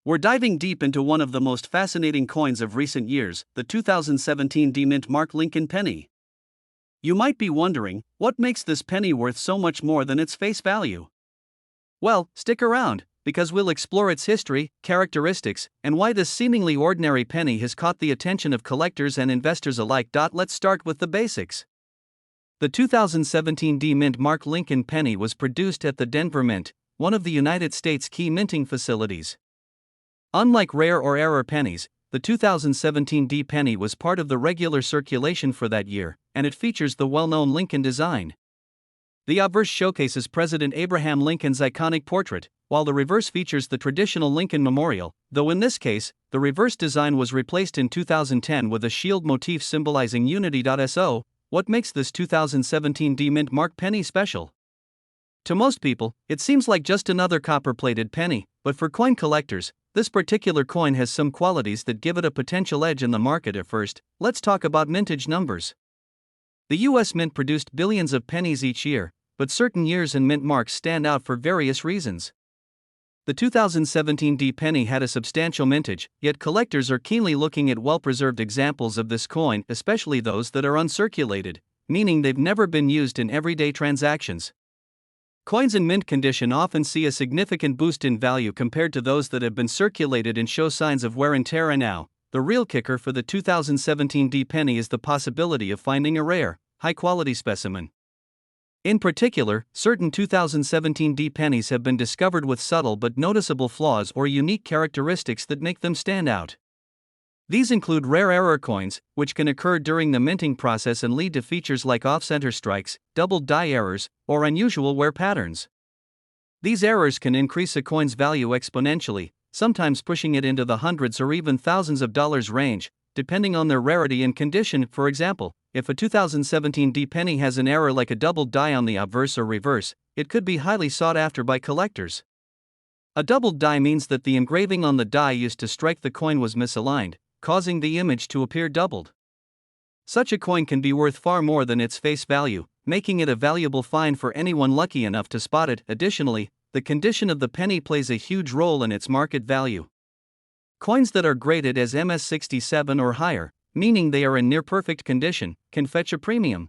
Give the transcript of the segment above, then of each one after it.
We're diving deep into one of the most fascinating coins of recent years, the 2017 D-Mint Mark Lincoln penny. You might be wondering, what makes this penny worth so much more than its face value? Well, stick around, because we'll explore its history, characteristics, and why this seemingly ordinary penny has caught the attention of collectors and investors alike. Let's start with the basics. The 2017 D-Mint Mark Lincoln penny was produced at the Denver Mint, one of the United States' key minting facilities. Unlike rare or error pennies, the 2017 D penny was part of the regular circulation for that year, and it features the well-known Lincoln design. The obverse showcases President Abraham Lincoln's iconic portrait, while the reverse features the traditional Lincoln memorial, though in this case, the reverse design was replaced in 2010 with a shield motif symbolizing unity. So, what makes this 2017 D-Mint Mark penny special? To most people, it seems like just another copper-plated penny, but for coin collectors, this particular coin has some qualities that give it a potential edge in the market. At first, let's talk about mintage numbers. The US Mint produced billions of pennies each year, but certain years and mint marks stand out for various reasons. The 2017 D penny had a substantial mintage, yet collectors are keenly looking at well-preserved examples of this coin, especially those that are uncirculated, meaning they've never been used in everyday transactions. Coins in mint condition often see a significant boost in value compared to those that have been circulated and show signs of wear and tear. And now, the real kicker for the 2017 D penny is the possibility of finding a rare, high-quality specimen. In particular, certain 2017 D pennies have been discovered with subtle but noticeable flaws or unique characteristics that make them stand out. These include rare error coins, which can occur during the minting process and lead to features like off-center strikes, doubled die errors, or unusual wear patterns. These errors can increase a coin's value exponentially, sometimes pushing it into the hundreds or even thousands of dollars range, depending on their rarity and condition. For example, if a 2017 D penny has an error like a doubled die on the obverse or reverse, it could be highly sought after by collectors. A doubled die means that the engraving on the die used to strike the coin was misaligned, causing the image to appear doubled. Such a coin can be worth far more than its face value, making it a valuable find for anyone lucky enough to spot it. Additionally, the condition of the penny plays a huge role in its market value. Coins that are graded as MS67 or higher, meaning they are in near-perfect condition, can fetch a premium.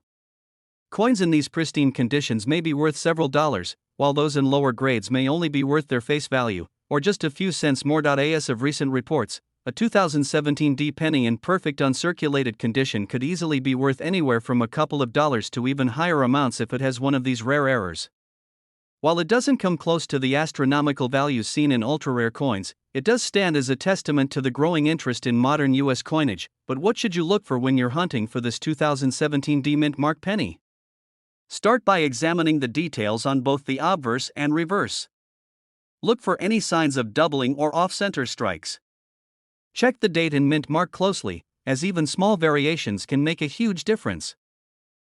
Coins in these pristine conditions may be worth several dollars, while those in lower grades may only be worth their face value, or just a few cents more. As of recent reports, a 2017 D penny in perfect uncirculated condition could easily be worth anywhere from a couple of dollars to even higher amounts if it has one of these rare errors. While it doesn't come close to the astronomical values seen in ultra-rare coins, it does stand as a testament to the growing interest in modern US coinage. But what should you look for when you're hunting for this 2017 D-Mint Mark penny? Start by examining the details on both the obverse and reverse. Look for any signs of doubling or off-center strikes. Check the date and mint mark closely, as even small variations can make a huge difference.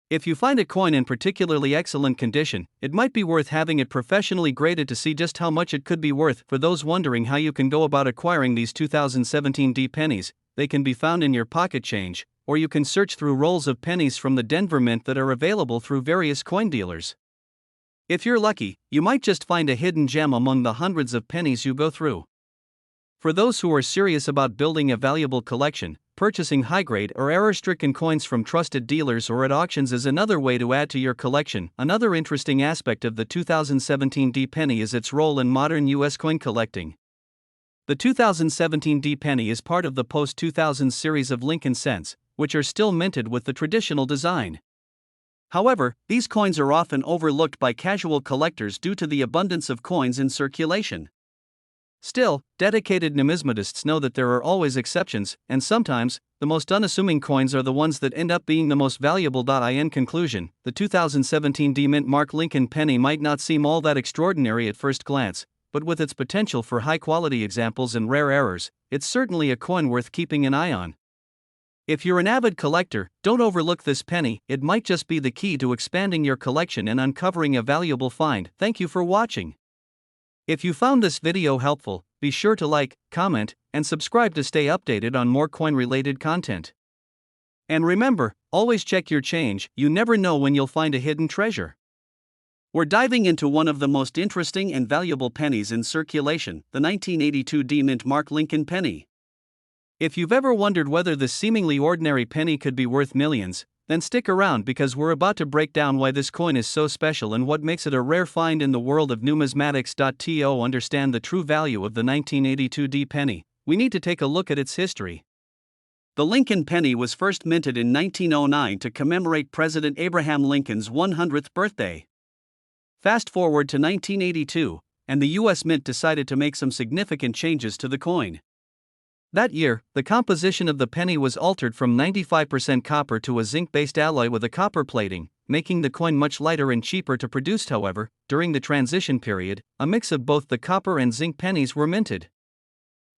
If you find a coin in particularly excellent condition, it might be worth having it professionally graded to see just how much it could be worth. For those wondering how you can go about acquiring these 2017 D pennies, they can be found in your pocket change, or you can search through rolls of pennies from the Denver Mint that are available through various coin dealers. If you're lucky, you might just find a hidden gem among the hundreds of pennies you go through. For those who are serious about building a valuable collection, purchasing high-grade or error-stricken coins from trusted dealers or at auctions is another way to add to your collection. Another interesting aspect of the 2017 D penny is its role in modern US coin collecting. The 2017 D penny is part of the post-2000s series of Lincoln cents, which are still minted with the traditional design. However, these coins are often overlooked by casual collectors due to the abundance of coins in circulation. Still, dedicated numismatists know that there are always exceptions, and sometimes, the most unassuming coins are the ones that end up being the most valuable. In conclusion, the 2017 D-Mint Mark Lincoln penny might not seem all that extraordinary at first glance, but with its potential for high-quality examples and rare errors, it's certainly a coin worth keeping an eye on. If you're an avid collector, don't overlook this penny. It might just be the key to expanding your collection and uncovering a valuable find. Thank you for watching. If you found this video helpful, be sure to like, comment, and subscribe to stay updated on more coin-related content. And remember, always check your change. You never know when you'll find a hidden treasure. We're diving into one of the most interesting and valuable pennies in circulation, the 1982 D-Mint Mark Lincoln penny. If you've ever wondered whether this seemingly ordinary penny could be worth millions, then stick around because we're about to break down why this coin is so special and what makes it a rare find in the world of numismatics. To understand the true value of the 1982 D penny, we need to take a look at its history. The Lincoln penny was first minted in 1909 to commemorate President Abraham Lincoln's 100th birthday. Fast forward to 1982, and the U.S. Mint decided to make some significant changes to the coin. That year, the composition of the penny was altered from 95% copper to a zinc-based alloy with a copper plating, making the coin much lighter and cheaper to produce. However, during the transition period, a mix of both the copper and zinc pennies were minted.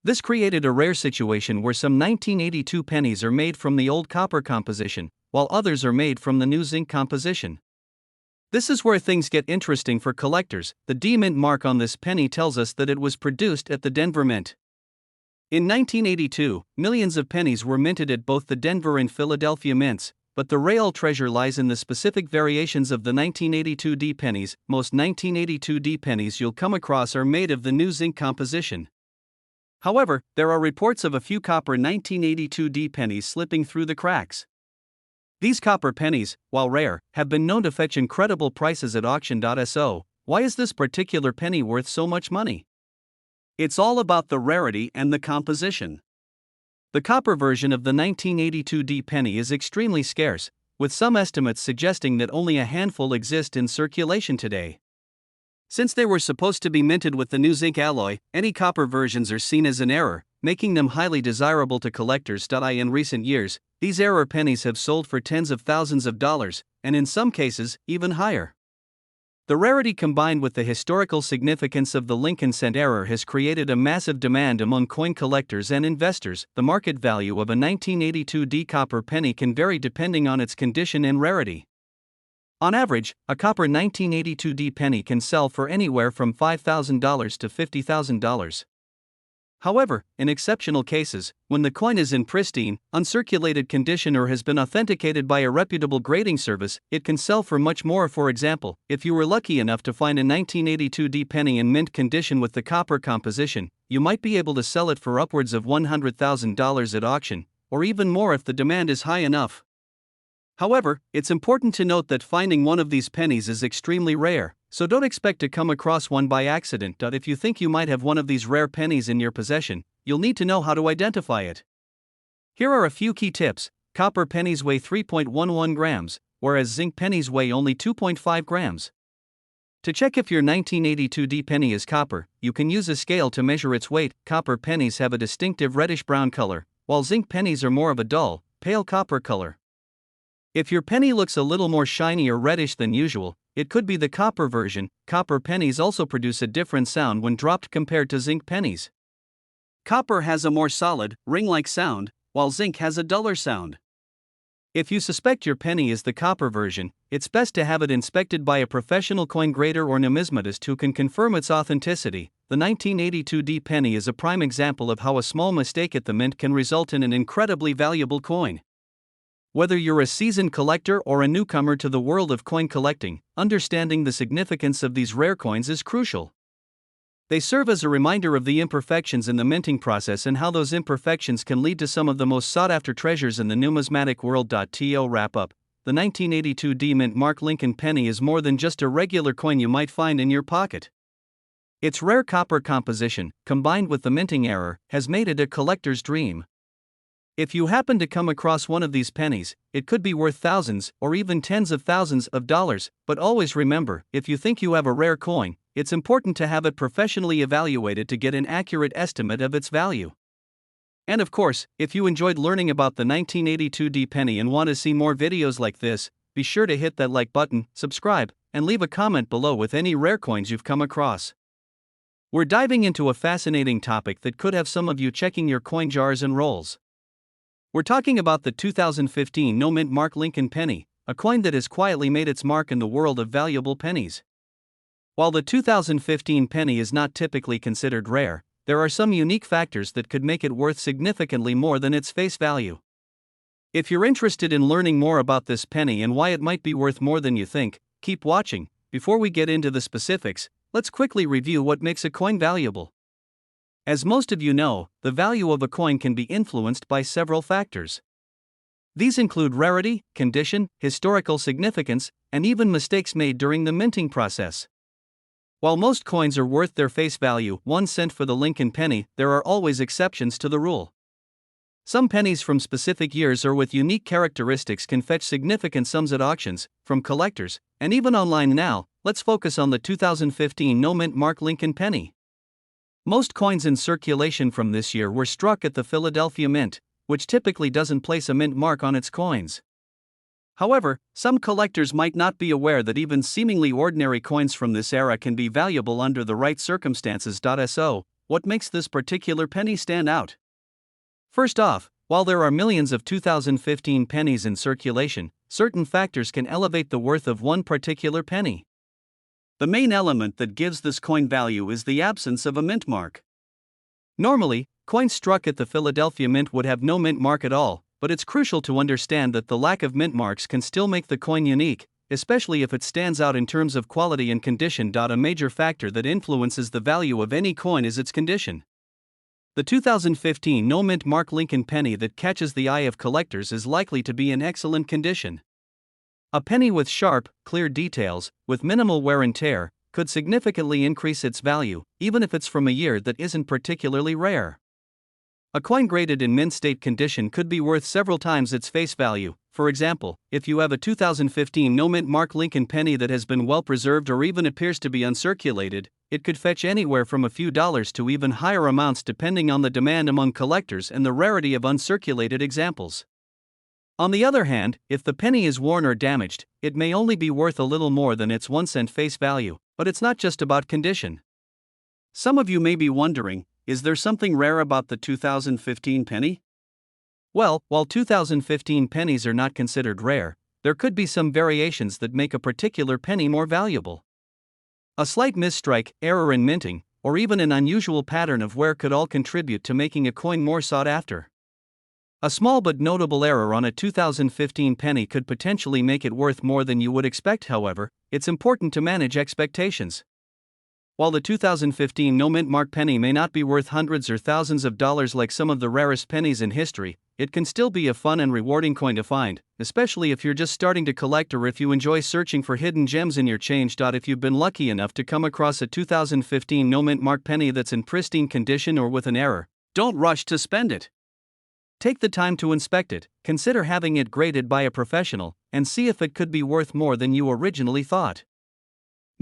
This created a rare situation where some 1982 pennies are made from the old copper composition, while others are made from the new zinc composition. This is where things get interesting for collectors. The D-Mint mark on this penny tells us that it was produced at the Denver Mint. In 1982, millions of pennies were minted at both the Denver and Philadelphia mints, but the real treasure lies in the specific variations of the 1982 D pennies. Most 1982 D pennies you'll come across are made of the new zinc composition. However, there are reports of a few copper 1982 D pennies slipping through the cracks. These copper pennies, while rare, have been known to fetch incredible prices at auction. So, why is this particular penny worth so much money? It's all about the rarity and the composition. The copper version of the 1982 D penny is extremely scarce, with some estimates suggesting that only a handful exist in circulation today. Since they were supposed to be minted with the new zinc alloy, any copper versions are seen as an error, making them highly desirable to collectors. In recent years, these error pennies have sold for tens of thousands of dollars, and in some cases, even higher. The rarity combined with the historical significance of the Lincoln cent error has created a massive demand among coin collectors and investors. The market value of a 1982 D copper penny can vary depending on its condition and rarity. On average, a copper 1982 D penny can sell for anywhere from $5,000 to $50,000. However, in exceptional cases, when the coin is in pristine, uncirculated condition or has been authenticated by a reputable grading service, it can sell for much more. For example, if you were lucky enough to find a 1982 D penny in mint condition with the copper composition, you might be able to sell it for upwards of $100,000 at auction, or even more if the demand is high enough. However, it's important to note that finding one of these pennies is extremely rare, so don't expect to come across one by accident. If you think you might have one of these rare pennies in your possession, you'll need to know how to identify it. Here are a few key tips. Copper pennies weigh 3.11 grams, whereas zinc pennies weigh only 2.5 grams. To check if your 1982 D penny is copper, you can use a scale to measure its weight. Copper pennies have a distinctive reddish-brown color, while zinc pennies are more of a dull, pale copper color. If your penny looks a little more shiny or reddish than usual, it could be the copper version. Copper pennies also produce a different sound when dropped compared to zinc pennies. Copper has a more solid, ring-like sound, while zinc has a duller sound. If you suspect your penny is the copper version, it's best to have it inspected by a professional coin grader or numismatist who can confirm its authenticity. The 1982 D penny is a prime example of how a small mistake at the mint can result in an incredibly valuable coin. Whether you're a seasoned collector or a newcomer to the world of coin collecting, understanding the significance of these rare coins is crucial. They serve as a reminder of the imperfections in the minting process and how those imperfections can lead to some of the most sought-after treasures in the numismatic world. To wrap up, the 1982 D-Mint Mark Lincoln penny is more than just a regular coin you might find in your pocket. Its rare copper composition, combined with the minting error, has made it a collector's dream. If you happen to come across one of these pennies, it could be worth thousands or even tens of thousands of dollars, but always remember, if you think you have a rare coin, it's important to have it professionally evaluated to get an accurate estimate of its value. And of course, if you enjoyed learning about the 1982 D penny and want to see more videos like this, be sure to hit that like button, subscribe, and leave a comment below with any rare coins you've come across. We're diving into a fascinating topic that could have some of you checking your coin jars and rolls. We're talking about the 2015 no-mint Mark Lincoln penny, a coin that has quietly made its mark in the world of valuable pennies. While the 2015 penny is not typically considered rare, there are some unique factors that could make it worth significantly more than its face value. If you're interested in learning more about this penny and why it might be worth more than you think, keep watching, before we get into the specifics, let's quickly review what makes a coin valuable. As most of you know, the value of a coin can be influenced by several factors. These include rarity, condition, historical significance, and even mistakes made during the minting process. While most coins are worth their face value, 1 cent for the Lincoln penny, there are always exceptions to the rule. Some pennies from specific years or with unique characteristics can fetch significant sums at auctions, from collectors, and even online now. Let's focus on the 2015 no-mint mark Lincoln penny. Most coins in circulation from this year were struck at the Philadelphia Mint, which typically doesn't place a mint mark on its coins. However, some collectors might not be aware that even seemingly ordinary coins from this era can be valuable under the right circumstances. So, what makes this particular penny stand out? First off, while there are millions of 2015 pennies in circulation, certain factors can elevate the worth of one particular penny. The main element that gives this coin value is the absence of a mint mark. Normally, coins struck at the Philadelphia Mint would have no mint mark at all, but it's crucial to understand that the lack of mint marks can still make the coin unique, especially if it stands out in terms of quality and condition. A major factor that influences the value of any coin is its condition. The 2015 no-mint mark Lincoln penny that catches the eye of collectors is likely to be in excellent condition. A penny with sharp, clear details, with minimal wear and tear, could significantly increase its value, even if it's from a year that isn't particularly rare. A coin graded in mint state condition could be worth several times its face value. For example, if you have a 2015 no-mint mark Lincoln penny that has been well preserved or even appears to be uncirculated, it could fetch anywhere from a few dollars to even higher amounts depending on the demand among collectors and the rarity of uncirculated examples. On the other hand, if the penny is worn or damaged, it may only be worth a little more than its 1 cent face value, but it's not just about condition. Some of you may be wondering, is there something rare about the 2015 penny? Well, while 2015 pennies are not considered rare, there could be some variations that make a particular penny more valuable. A slight misstrike, error in minting, or even an unusual pattern of wear could all contribute to making a coin more sought after. A small but notable error on a 2015 penny could potentially make it worth more than you would expect. However, it's important to manage expectations. While the 2015 no-mint mark penny may not be worth hundreds or thousands of dollars like some of the rarest pennies in history, it can still be a fun and rewarding coin to find, especially if you're just starting to collect or if you enjoy searching for hidden gems in your change. If you've been lucky enough to come across a 2015 no-mint mark penny that's in pristine condition or with an error, don't rush to spend it. Take the time to inspect it, consider having it graded by a professional, and see if it could be worth more than you originally thought.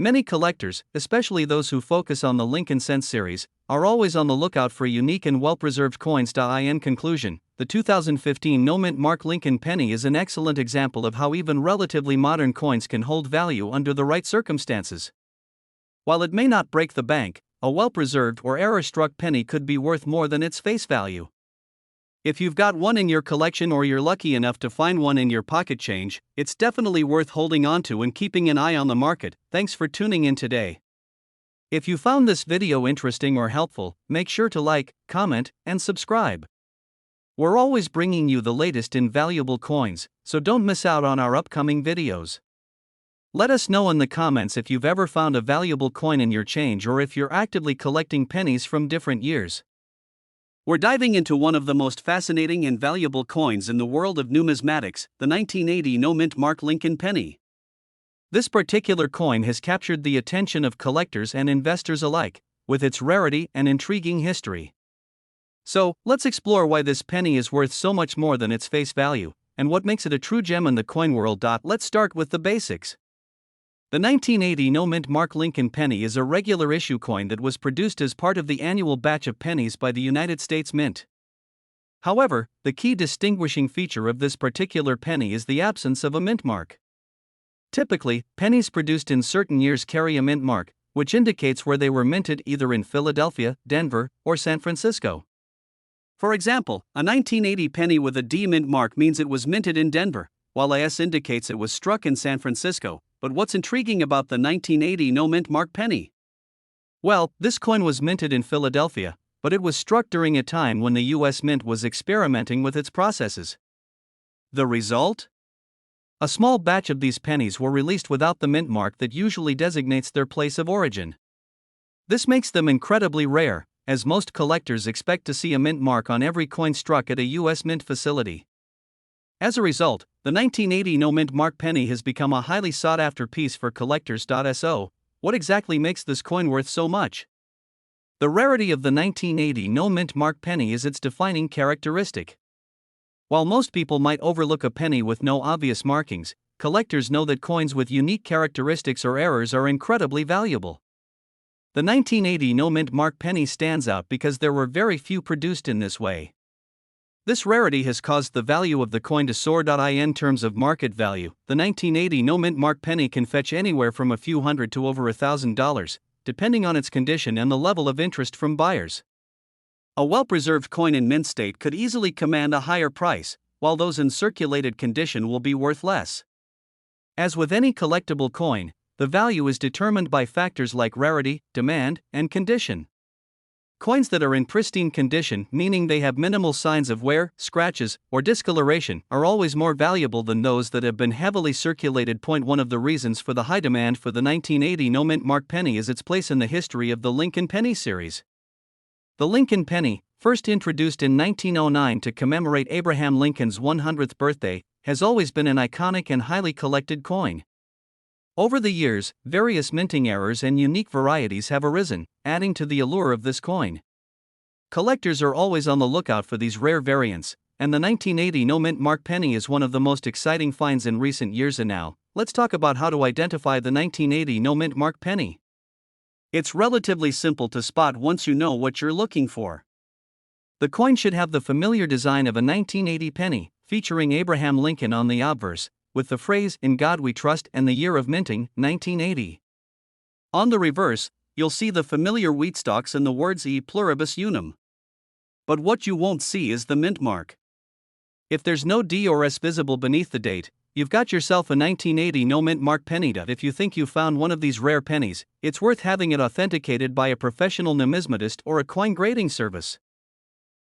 Many collectors, especially those who focus on the Lincoln Cent series, are always on the lookout for unique and well-preserved coins. In conclusion, the 2015 no-mint mark Lincoln penny is an excellent example of how even relatively modern coins can hold value under the right circumstances. While it may not break the bank, a well-preserved or error-struck penny could be worth more than its face value. If you've got one in your collection or you're lucky enough to find one in your pocket change, it's definitely worth holding onto and keeping an eye on the market. Thanks for tuning in today. If you found this video interesting or helpful, make sure to like, comment, and subscribe. We're always bringing you the latest in valuable coins, so don't miss out on our upcoming videos. Let us know in the comments if you've ever found a valuable coin in your change or if you're actively collecting pennies from different years. We're diving into one of the most fascinating and valuable coins in the world of numismatics, the 1980 no-mint mark Lincoln penny. This particular coin has captured the attention of collectors and investors alike, with its rarity and intriguing history. So, let's explore why this penny is worth so much more than its face value, and what makes it a true gem in the coin world. Let's start with the basics. The 1980 no-mint mark Lincoln penny is a regular issue coin that was produced as part of the annual batch of pennies by the United States Mint. However, the key distinguishing feature of this particular penny is the absence of a mint mark. Typically, pennies produced in certain years carry a mint mark, which indicates where they were minted either in Philadelphia, Denver, or San Francisco. For example, a 1980 penny with a D mint mark means it was minted in Denver, while a S indicates it was struck in San Francisco. But what's intriguing about the 1980 no-mint mark penny? Well, this coin was minted in Philadelphia, but it was struck during a time when the U.S. Mint was experimenting with its processes. The result? A small batch of these pennies were released without the mint mark that usually designates their place of origin. This makes them incredibly rare, as most collectors expect to see a mint mark on every coin struck at a US mint facility. As a result, the 1980 no mint mark penny has become a highly sought after piece for collectors. So, what exactly makes this coin worth so much? The rarity of the 1980 no mint mark penny is its defining characteristic. While most people might overlook a penny with no obvious markings, collectors know that coins with unique characteristics or errors are incredibly valuable. The 1980 no mint mark penny stands out because there were very few produced in this way. This rarity has caused the value of the coin to soar. In terms of market value, the 1980 no mint mark penny can fetch anywhere from a few hundred to over $1,000, depending on its condition and the level of interest from buyers. A well-preserved coin in mint state could easily command a higher price, while those in circulated condition will be worth less. As with any collectible coin, the value is determined by factors like rarity, demand, and condition. Coins that are in pristine condition, meaning they have minimal signs of wear, scratches, or discoloration, are always more valuable than those that have been heavily circulated. One of the reasons for the high demand for the 1980 no mint mark penny is its place in the history of the Lincoln Penny series. The Lincoln Penny, first introduced in 1909 to commemorate Abraham Lincoln's 100th birthday, has always been an iconic and highly collected coin. Over the years, various minting errors and unique varieties have arisen, adding to the allure of this coin. Collectors are always on the lookout for these rare variants, and the 1980 no mint mark penny is one of the most exciting finds in recent years. And now, let's talk about how to identify the 1980 no mint mark penny. It's relatively simple to spot once you know what you're looking for. The coin should have the familiar design of a 1980 penny, featuring Abraham Lincoln on the obverse, with the phrase, "In God We Trust," and the year of minting, 1980. On the reverse, you'll see the familiar wheat stalks and the words E pluribus unum. But what you won't see is the mint mark. If there's no D or S visible beneath the date, you've got yourself a 1980 no mint mark penny. If you think you found one of these rare pennies, it's worth having it authenticated by a professional numismatist or a coin grading service.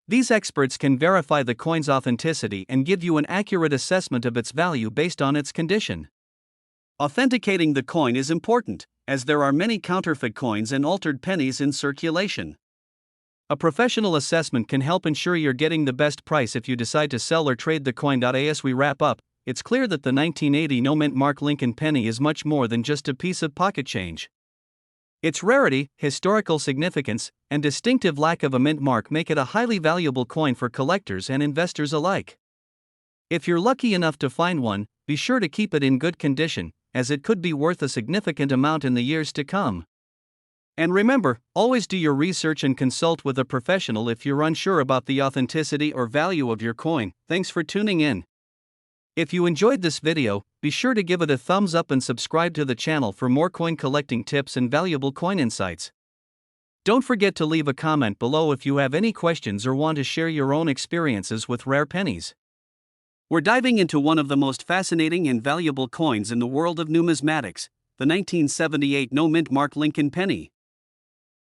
These experts can verify the coin's authenticity and give you an accurate assessment of its value based on its condition. Authenticating the coin is important, as there are many counterfeit coins and altered pennies in circulation. A professional assessment can help ensure you're getting the best price if you decide to sell or trade the coin. As we wrap up, it's clear that the 1980 no mint mark Lincoln penny is much more than just a piece of pocket change. Its rarity, historical significance, and distinctive lack of a mint mark make it a highly valuable coin for collectors and investors alike. If you're lucky enough to find one, be sure to keep it in good condition, as it could be worth a significant amount in the years to come. And remember, always do your research and consult with a professional if you're unsure about the authenticity or value of your coin. Thanks for tuning in. If you enjoyed this video, be sure to give it a thumbs up and subscribe to the channel for more coin collecting tips and valuable coin insights. Don't forget to leave a comment below if you have any questions or want to share your own experiences with rare pennies. We're diving into one of the most fascinating and valuable coins in the world of numismatics, the 1978 no mint mark Lincoln penny.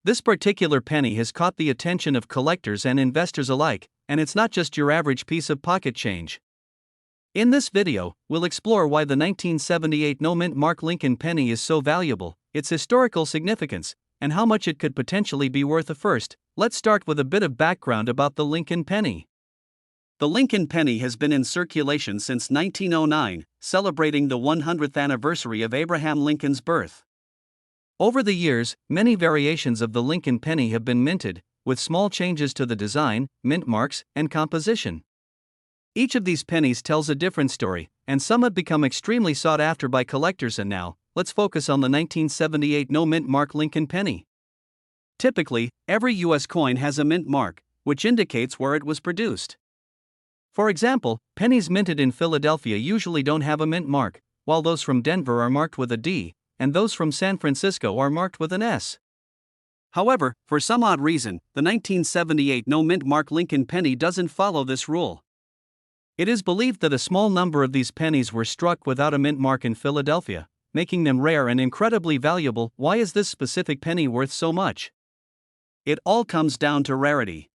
This particular penny has caught the attention of collectors and investors alike, and it's not just your average piece of pocket change. In this video, we'll explore why the 1978 no mint mark Lincoln penny is so valuable, its historical significance, and how much it could potentially be worth. First, let's start with a bit of background about the Lincoln penny. The Lincoln penny has been in circulation since 1909, celebrating the 100th anniversary of Abraham Lincoln's birth. Over the years, many variations of the Lincoln penny have been minted, with small changes to the design, mint marks, and composition. Each of these pennies tells a different story, and some have become extremely sought after by collectors. And now, let's focus on the 1978 no mint mark Lincoln penny. Typically, every US coin has a mint mark, which indicates where it was produced. For example, pennies minted in Philadelphia usually don't have a mint mark, while those from Denver are marked with a D, and those from San Francisco are marked with an S. However, for some odd reason, the 1978 no mint mark Lincoln penny doesn't follow this rule. It is believed that a small number of these pennies were struck without a mint mark in Philadelphia, making them rare and incredibly valuable. Why is this specific penny worth so much? It all comes down to rarity.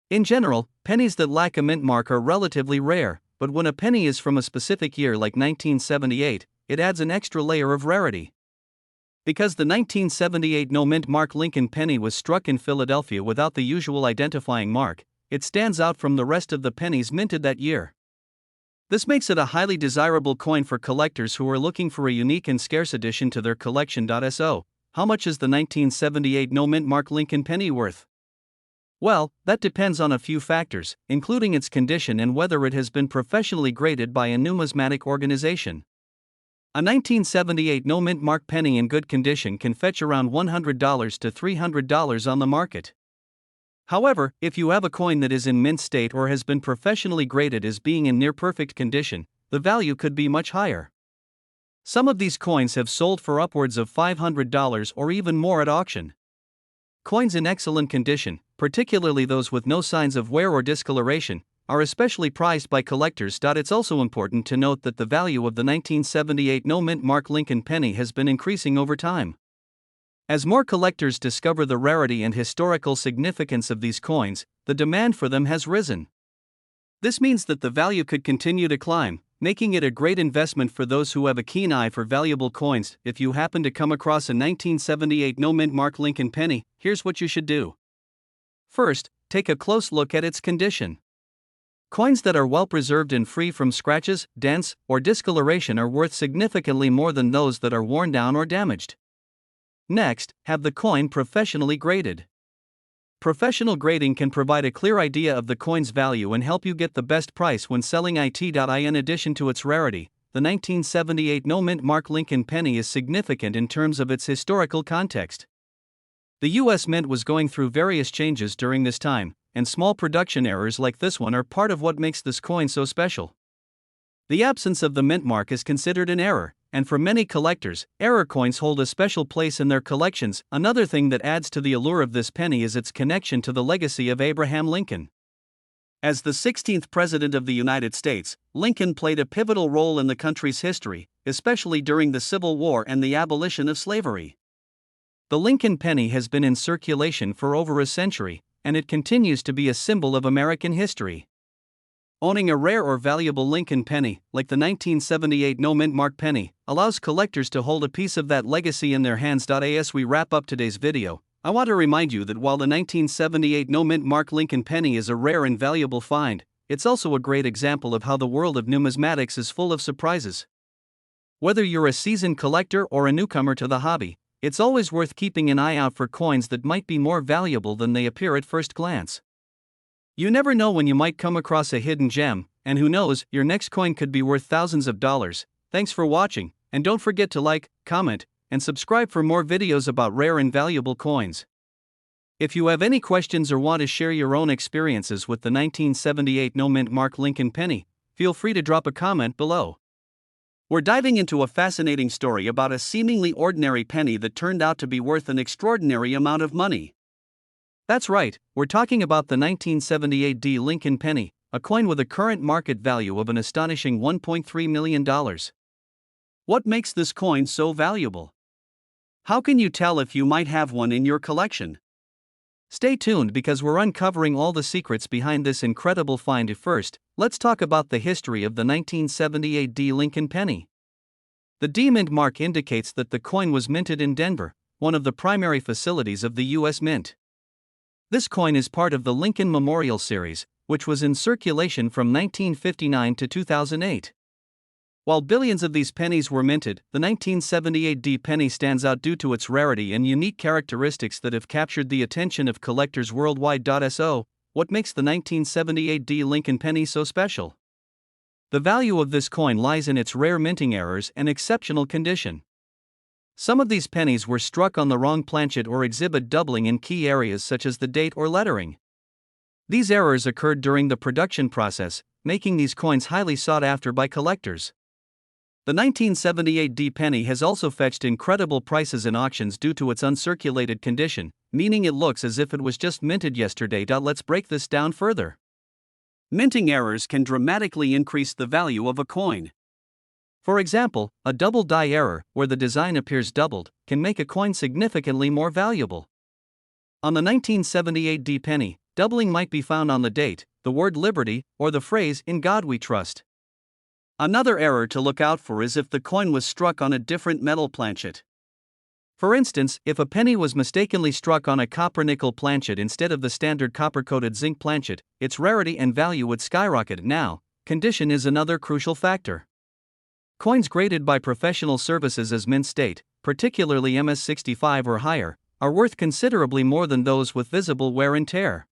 In general, pennies that lack a mint mark are relatively rare, but when a penny is from a specific year like 1978, it adds an extra layer of rarity. Because the 1978 no-mint Mark Lincoln penny was struck in Philadelphia without the usual identifying mark, it stands out from the rest of the pennies minted that year. This makes it a highly desirable coin for collectors who are looking for a unique and scarce addition to their collection. So, how much is the 1978 no-mint Mark Lincoln penny worth? Well, that depends on a few factors, including its condition and whether it has been professionally graded by a numismatic organization. A 1978 no-mint Mark penny in good condition can fetch around $100 to $300 on the market. However, if you have a coin that is in mint state or has been professionally graded as being in near-perfect condition, the value could be much higher. Some of these coins have sold for upwards of $500 or even more at auction. Coins in excellent condition, particularly those with no signs of wear or discoloration, are especially prized by collectors. It's also important to note that the value of the 1978 no-mint Mark Lincoln penny has been increasing over time. As more collectors discover the rarity and historical significance of these coins, the demand for them has risen. This means that the value could continue to climb, making it a great investment for those who have a keen eye for valuable coins. If you happen to come across a 1978 no-mint Mark Lincoln penny, here's what you should do. First, take a close look at its condition. Coins that are well preserved and free from scratches, dents, or discoloration are worth significantly more than those that are worn down or damaged. Next, have the coin professionally graded. Professional grading can provide a clear idea of the coin's value and help you get the best price when selling it. In addition to its rarity, the 1978 no-mint Mark Lincoln penny is significant in terms of its historical context. The U.S. Mint was going through various changes during this time, and small production errors like this one are part of what makes this coin so special. The absence of the mint mark is considered an error, and for many collectors, error coins hold a special place in their collections. Another thing that adds to the allure of this penny is its connection to the legacy of Abraham Lincoln. As the 16th President of the United States, Lincoln played a pivotal role in the country's history, especially during the Civil War and the abolition of slavery. The Lincoln penny has been in circulation for over a century, and it continues to be a symbol of American history. Owning a rare or valuable Lincoln penny, like the 1978 no-mint Mark penny, allows collectors to hold a piece of that legacy in their hands. As we wrap up today's video, I want to remind you that while the 1978 no-mint Mark Lincoln penny is a rare and valuable find, it's also a great example of how the world of numismatics is full of surprises. Whether you're a seasoned collector or a newcomer to the hobby, it's always worth keeping an eye out for coins that might be more valuable than they appear at first glance. You never know when you might come across a hidden gem, and who knows, your next coin could be worth thousands of dollars. Thanks for watching, and don't forget to like, comment, and subscribe for more videos about rare and valuable coins. If you have any questions or want to share your own experiences with the 1978 no-mint Mark Lincoln penny, feel free to drop a comment below. We're diving into a fascinating story about a seemingly ordinary penny that turned out to be worth an extraordinary amount of money. That's right, we're talking about the 1978 Lincoln penny, a coin with a current market value of an astonishing $1.3 million. What makes this coin so valuable? How can you tell if you might have one in your collection? Stay tuned because we're uncovering all the secrets behind this incredible find. First, let's talk about the history of the 1978 Lincoln penny. The D mint mark indicates that the coin was minted in Denver, one of the primary facilities of the U.S. Mint. This coin is part of the Lincoln Memorial Series, which was in circulation from 1959 to 2008. While billions of these pennies were minted, the 1978 penny stands out due to its rarity and unique characteristics that have captured the attention of collectors worldwide. So, what makes the 1978 Lincoln penny so special? The value of this coin lies in its rare minting errors and exceptional condition. Some of these pennies were struck on the wrong planchet or exhibit doubling in key areas such as the date or lettering. These errors occurred during the production process, making these coins highly sought after by collectors. The 1978 penny has also fetched incredible prices in auctions due to its uncirculated condition, meaning it looks as if it was just minted yesterday. Let's break this down further. Minting errors can dramatically increase the value of a coin. For example, a double die error, where the design appears doubled, can make a coin significantly more valuable. On the 1978 penny, doubling might be found on the date, the word liberty, or the phrase, "In God We Trust." Another error to look out for is if the coin was struck on a different metal planchet. For instance, if a penny was mistakenly struck on a copper-nickel planchet instead of the standard copper-coated zinc planchet, its rarity and value would skyrocket. Now, condition is another crucial factor. Coins graded by professional services as mint state, particularly MS65 or higher, are worth considerably more than those with visible wear and tear.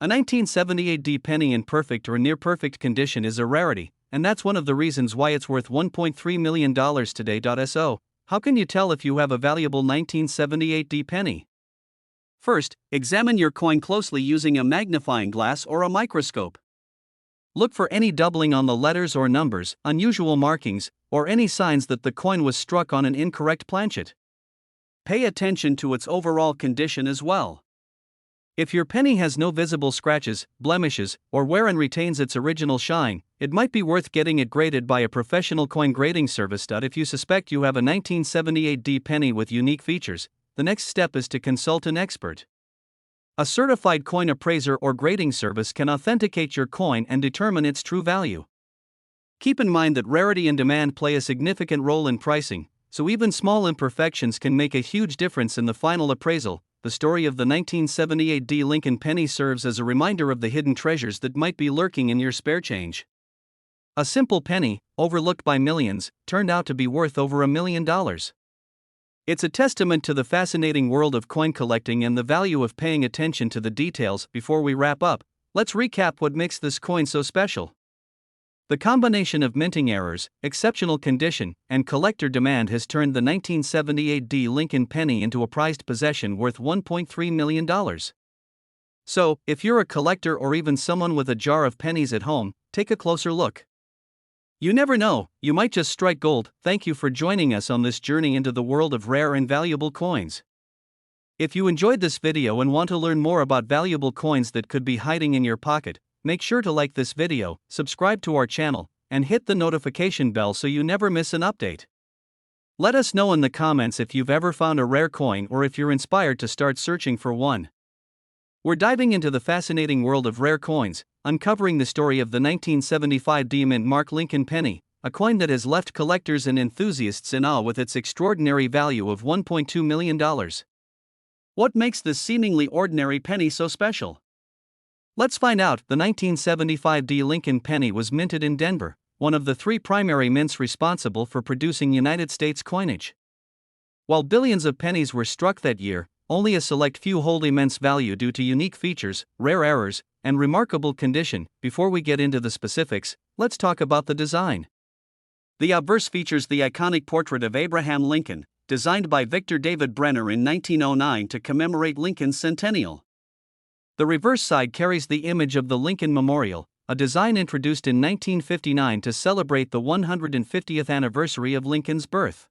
A 1978D penny in perfect or near-perfect condition is a rarity, and that's one of the reasons why it's worth $1.3 million today. So, how can you tell if you have a valuable 1978D penny? First, examine your coin closely using a magnifying glass or a microscope. Look for any doubling on the letters or numbers, unusual markings, or any signs that the coin was struck on an incorrect planchet. Pay attention to its overall condition as well. If your penny has no visible scratches, blemishes, or wear and retains its original shine, it might be worth getting it graded by a professional coin grading service. If you suspect you have a 1978D penny with unique features, the next step is to consult an expert. A certified coin appraiser or grading service can authenticate your coin and determine its true value. Keep in mind that rarity and demand play a significant role in pricing, so even small imperfections can make a huge difference in the final appraisal. The story of the 1978D Lincoln penny serves as a reminder of the hidden treasures that might be lurking in your spare change. A simple penny, overlooked by millions, turned out to be worth over $1 million. It's a testament to the fascinating world of coin collecting and the value of paying attention to the details. Before we wrap up, let's recap what makes this coin so special. The combination of minting errors, exceptional condition, and collector demand has turned the 1978D Lincoln penny into a prized possession worth $1.3 million. So, if you're a collector or even someone with a jar of pennies at home, take a closer look. You never know, you might just strike gold. Thank you for joining us on this journey into the world of rare and valuable coins. If you enjoyed this video and want to learn more about valuable coins that could be hiding in your pocket, make sure to like this video, subscribe to our channel, and hit the notification bell so you never miss an update. Let us know in the comments if you've ever found a rare coin or if you're inspired to start searching for one. We're diving into the fascinating world of rare coins, uncovering the story of the 1975D Mint Mark Lincoln penny, a coin that has left collectors and enthusiasts in awe with its extraordinary value of $1.2 million. What makes this seemingly ordinary penny so special? Let's find out. The 1975D Lincoln penny was minted in Denver, one of the three primary mints responsible for producing United States coinage. While billions of pennies were struck that year, only a select few hold immense value due to unique features, rare errors, and remarkable condition. Before we get into the specifics, let's talk about the design. The obverse features the iconic portrait of Abraham Lincoln, designed by Victor David Brenner in 1909 to commemorate Lincoln's centennial. The reverse side carries the image of the Lincoln Memorial, a design introduced in 1959 to celebrate the 150th anniversary of Lincoln's birth.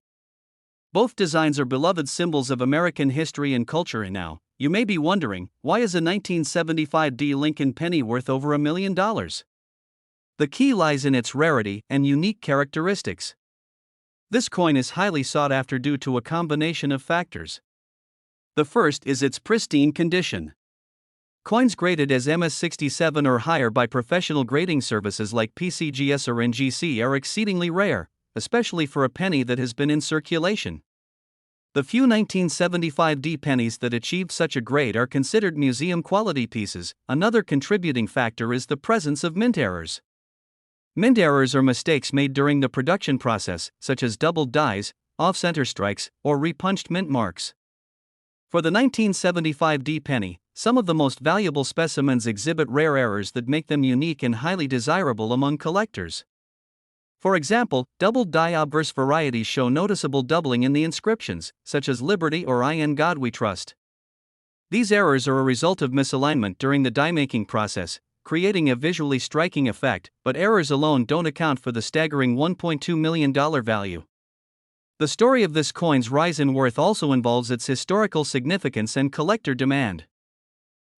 Both designs are beloved symbols of American history and culture. And now, you may be wondering, why is a 1975D Lincoln penny worth over $1 million? The key lies in its rarity and unique characteristics. This coin is highly sought after due to a combination of factors. The first is its pristine condition. Coins graded as MS67 or higher by professional grading services like PCGS or NGC are exceedingly rare, especially for a penny that has been in circulation. The few 1975D pennies that achieve such a grade are considered museum-quality pieces. Another contributing factor is the presence of mint errors. Mint errors are mistakes made during the production process, such as doubled dies, off-center strikes, or repunched mint marks. For the 1975D penny, some of the most valuable specimens exhibit rare errors that make them unique and highly desirable among collectors. For example, doubled die obverse varieties show noticeable doubling in the inscriptions, such as Liberty or I in God We Trust. These errors are a result of misalignment during the die-making process, creating a visually striking effect, but errors alone don't account for the staggering $1.2 million value. The story of this coin's rise in worth also involves its historical significance and collector demand.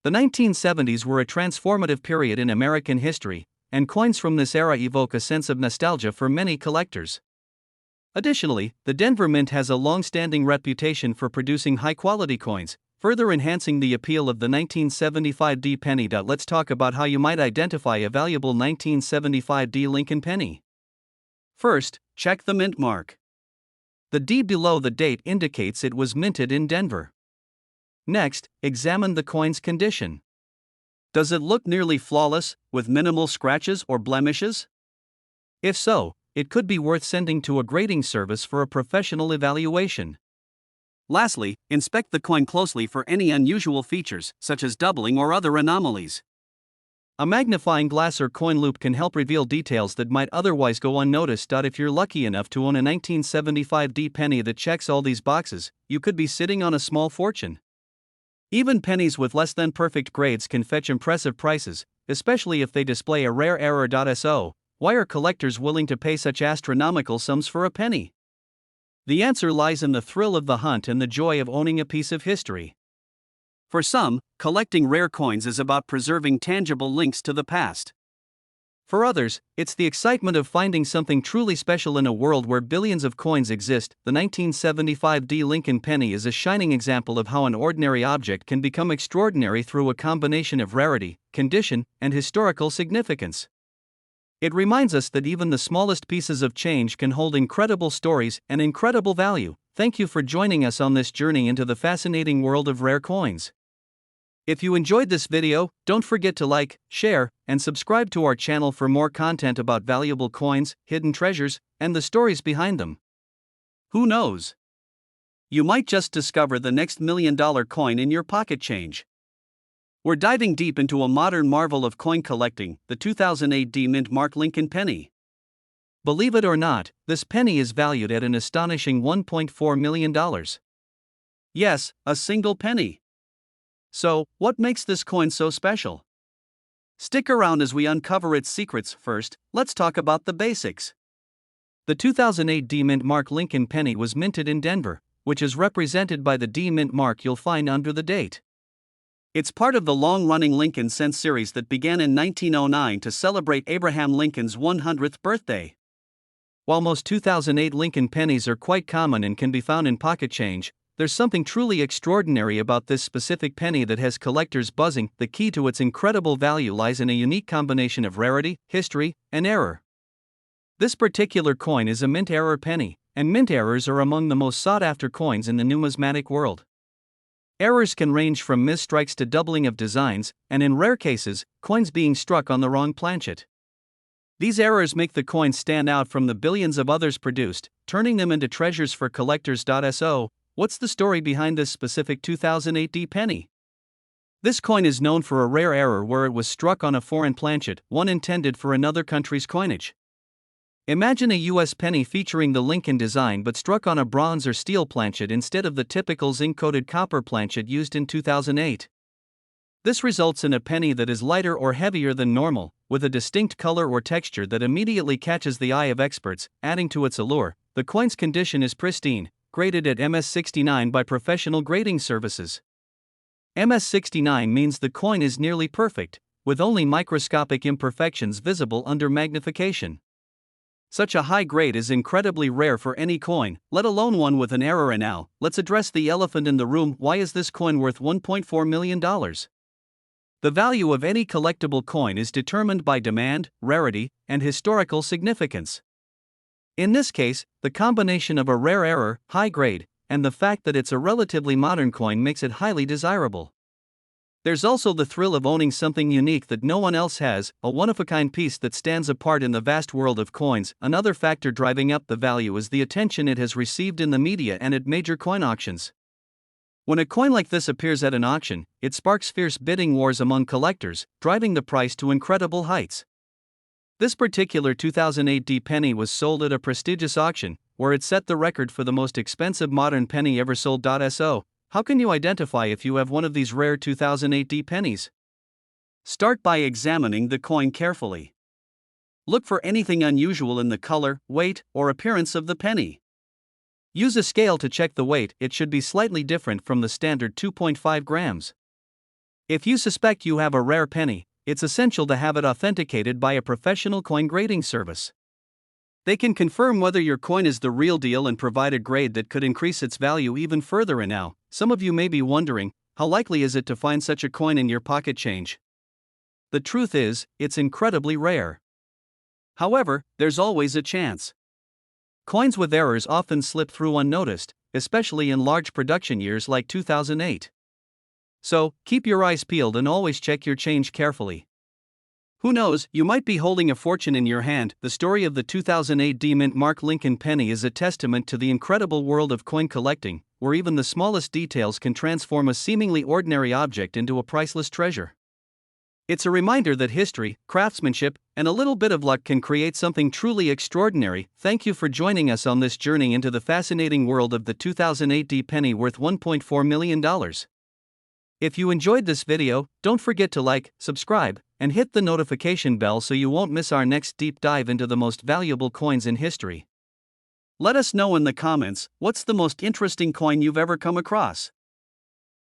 The 1970s were a transformative period in American history, and coins from this era evoke a sense of nostalgia for many collectors. Additionally, the Denver Mint has a long-standing reputation for producing high-quality coins, further enhancing the appeal of the 1975D penny. Let's talk about how you might identify a valuable 1975D Lincoln penny. First, check the mint mark. The D below the date indicates it was minted in Denver. Next, examine the coin's condition. Does it look nearly flawless, with minimal scratches or blemishes? If so, it could be worth sending to a grading service for a professional evaluation. Lastly, inspect the coin closely for any unusual features, such as doubling or other anomalies. A magnifying glass or coin loop can help reveal details that might otherwise go unnoticed. If you're lucky enough to own a 1975 D penny that checks all these boxes, you could be sitting on a small fortune. Even pennies with less than perfect grades can fetch impressive prices, especially if they display a rare error. So, why are collectors willing to pay such astronomical sums for a penny? The answer lies in the thrill of the hunt and the joy of owning a piece of history. For some, collecting rare coins is about preserving tangible links to the past. For others, it's the excitement of finding something truly special in a world where billions of coins exist. The 1975 D Lincoln penny is a shining example of how an ordinary object can become extraordinary through a combination of rarity, condition, and historical significance. It reminds us that even the smallest pieces of change can hold incredible stories and incredible value. Thank you for joining us on this journey into the fascinating world of rare coins. If you enjoyed this video, don't forget to like, share, and subscribe to our channel for more content about valuable coins, hidden treasures, and the stories behind them. Who knows? You might just discover the next $1 million coin in your pocket change. We're diving deep into a modern marvel of coin collecting, the 2008 D Mint Mark Lincoln penny. Believe it or not, this penny is valued at an astonishing $1.4 million. Yes, a single penny. So, what makes this coin so special? Stick around as we uncover its secrets. First, let's talk about the basics. The 2008 D Mint Mark Lincoln penny was minted in Denver, which is represented by the D Mint mark you'll find under the date. It's part of the long-running Lincoln Cent series that began in 1909 to celebrate Abraham Lincoln's 100th birthday. While most 2008 Lincoln pennies are quite common and can be found in pocket change, there's something truly extraordinary about this specific penny that has collectors buzzing. The key to its incredible value lies in a unique combination of rarity, history, and error. This particular coin is a mint error penny, and mint errors are among the most sought-after coins in the numismatic world. Errors can range from misstrikes to doubling of designs, and in rare cases, coins being struck on the wrong planchet. These errors make the coin stand out from the billions of others produced, turning them into treasures for collectors. So, what's the story behind this specific 2008 D penny? This coin is known for a rare error where it was struck on a foreign planchet, one intended for another country's coinage. Imagine a US penny featuring the Lincoln design but struck on a bronze or steel planchet instead of the typical zinc-coated copper planchet used in 2008. This results in a penny that is lighter or heavier than normal, with a distinct color or texture that immediately catches the eye of experts, adding to its allure. The coin's condition is pristine, graded at MS69 by professional grading services. MS69 means the coin is nearly perfect, with only microscopic imperfections visible under magnification. Such a high grade is incredibly rare for any coin, let alone one with an error. And now, let's address the elephant in the room. Why is this coin worth $1.4 million? The value of any collectible coin is determined by demand, rarity, and historical significance. In this case, the combination of a rare error, high grade, and the fact that it's a relatively modern coin makes it highly desirable. There's also the thrill of owning something unique that no one else has, a one-of-a-kind piece that stands apart in the vast world of coins. Another factor driving up the value is the attention it has received in the media and at major coin auctions. When a coin like this appears at an auction, it sparks fierce bidding wars among collectors, driving the price to incredible heights. This particular 2008 D penny was sold at a prestigious auction, where it set the record for the most expensive modern penny ever sold. So, how can you identify if you have one of these rare 2008 D pennies? Start by examining the coin carefully. Look for anything unusual in the color, weight, or appearance of the penny. Use a scale to check the weight. It should be slightly different from the standard 2.5 grams. If you suspect you have a rare penny, it's essential to have it authenticated by a professional coin grading service. They can confirm whether your coin is the real deal and provide a grade that could increase its value even further. And now, some of you may be wondering, how likely is it to find such a coin in your pocket change? The truth is, it's incredibly rare. However, there's always a chance. Coins with errors often slip through unnoticed, especially in large production years like 2008. So, keep your eyes peeled and always check your change carefully. Who knows, you might be holding a fortune in your hand. The story of the 2008 D-Mint Mark Lincoln penny is a testament to the incredible world of coin collecting, where even the smallest details can transform a seemingly ordinary object into a priceless treasure. It's a reminder that history, craftsmanship, and a little bit of luck can create something truly extraordinary. Thank you for joining us on this journey into the fascinating world of the 2008 D penny worth $1.4 million. If you enjoyed this video, don't forget to like, subscribe, and hit the notification bell so you won't miss our next deep dive into the most valuable coins in history. Let us know in the comments, what's the most interesting coin you've ever come across?